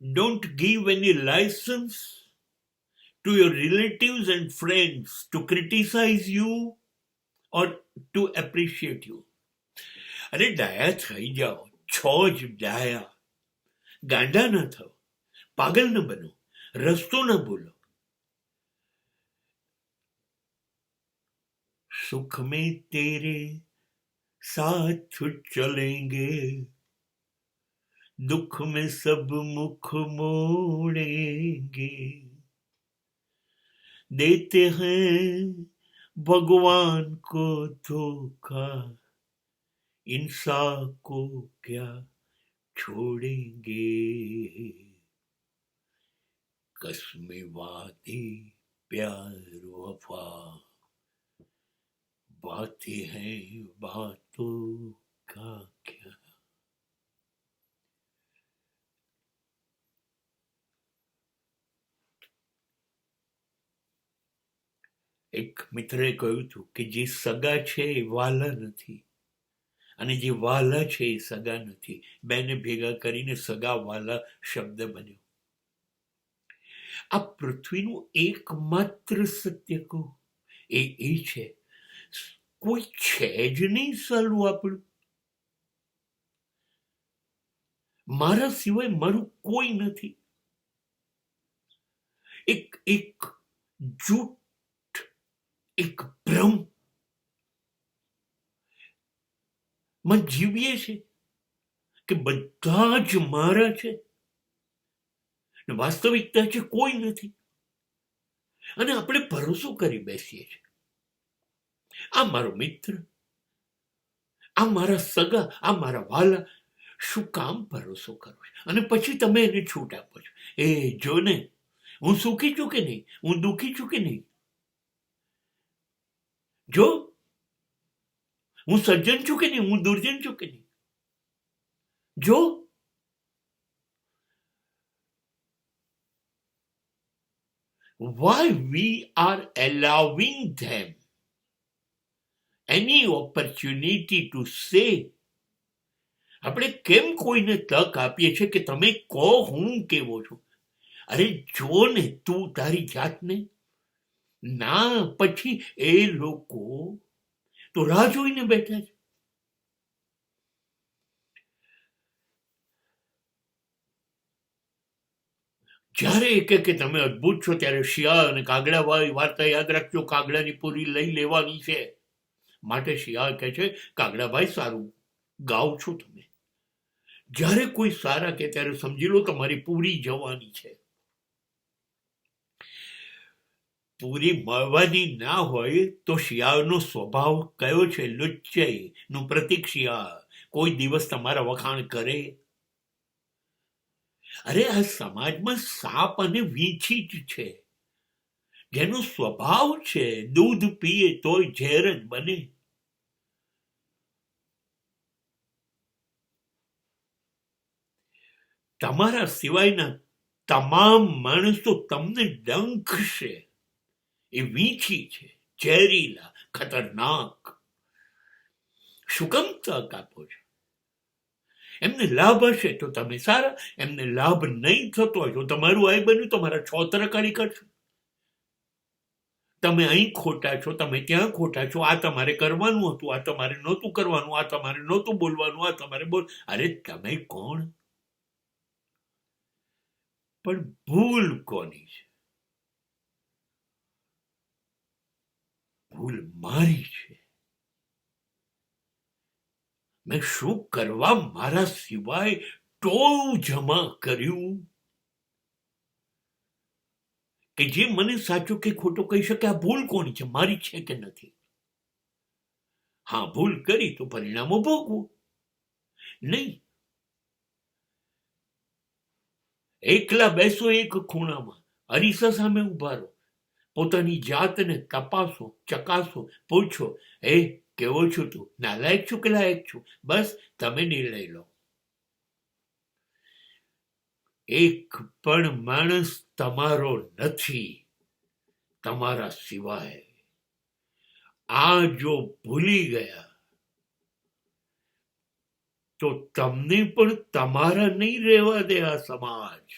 Don't give any license to your relatives and friends to criticize you or to appreciate you. અરે ડાયા થઈ જાઓ, છો જ ડાયા. ગાંડા ના થાઓ, પાગલ ન બનો, રસ્તો ન ભૂલો. सुख में तेरे साथ चलेंगे, दुख में सब मुख मोड़ेंगे. देते हैं भगवान को धोखा, इंसान को क्या छोड़ेंगे. कसमें वादे प्यार वफा, बातें हैं बातों का क्या. એક મિત્રે કહ્યું હતું કે જે સગા છે એ વાલા નથી અને જે વાલા છે એ સગા નથી. બેને ભેગા કરીને સગા વાલા શબ્દ બન્યો. આ પૃથ્વીનું એકમાત્ર સત્ય કહું એ છે, કોઈ છે જ નહીં સાલું આપણું. મારા સિવાય મારું કોઈ નથી. એક જૂઠ, એક ભ્રમ માં જીવીએ છે કે બધા જ મારા છે. વાસ્તવિકતા છે કોઈ નથી અને આપણે ભરોસો કરી બેસીએ છીએ. આ મારો મિત્ર, આ મારા સગા, આ મારા વાલા. શું કામ ભરોસો કરો છો? અને પછી તમે એને છૂટ આપો છો. એ જો ને, હું સુખી છું કે નહીં, હું દુઃખી છું કે નહીં. જો હું સજ્જન છું કે નહીં, હું દુર્જન છું કે નહીં. જો why we are allowing them any opportunity to say. આપણે કેમ કોઈને તક આપીએ છીએ કે તમે કહો હું કેવો છું? અરે જો ને તું તારી જાતને. ના, પછી એ લોકો તો રાહ જોઈને બેઠા છે. જ્યારે એ કે તમે અદભુત છો ત્યારે શિયાળ અને કાગડા વાર્તા યાદ રાખજો. કાગડાની પૂરી લઈ લેવાની છે. માટે શિયાળ કહે છે કાગડાભાઈ સારું ગાવ છો તમે. જ્યારે કોઈ સારા કે ત્યારે સમજી લો તમારી પૂરી જવાની છે. પૂરી મળવાની ના હોય તો શિયાળનો સ્વભાવ કયો છે? લુચ્ચાઈ નું પ્રતીક શિયાળ. કોઈ દિવસ તમારા વખાણ કરે? અરે આ સમાજમાં સાપ અને વીંછી જ છે જેનો સ્વભાવ છે દૂધ પીએ તોય ઝેર જ બને. તમારા સિવાયના તમામ માણસો તમને ડંખશે. એ વીંછી છે, ઝેરીલા, ખતરનાક. શું કામ તક આપો છો? એમને લાભ હશે તો તમે સારા, એમને લાભ નહીં થતો હોય તો તમારું આઈ બન્યું તમારા છોતરકારી કરશો. તમે અહીં ખોટા છો, તમે ત્યાં ખોટા છો. આ તમારે કરવાનું હતું, આ તમારે નહોતું કરવાનું, આ તમારે નહોતું બોલવાનું, આ તમારે બોલ. અરે તમે કોણ? પણ ભૂલ કોની છે? ભૂલ મારી છે. મેં શું કરવા મારા સિવાય ટોળું જમા કર્યું કે જે મને સાચું કે ખોટું કહી શકે? આ ભૂલ કોની છે? મારી છે કે નથી? હા, ભૂલ કરી તો પરિણામો ભોગવું. નહીં એકલા બેસો એક ખૂણામાં, અરીસા સામે ઉભા રહો, પોતાની જાતને તપાસો, ચકાસો, પૂછો એ કેવો છું તું? નાલાયક છું કે લાયક છું? બસ તમે નિર્ણય લો. એક પણ માણસ તમારો નથી તમારા સિવાય. આ જો ભૂલી ગયા તો તમને પણ તમારા નહીં રહેવા દે આ સમાજ.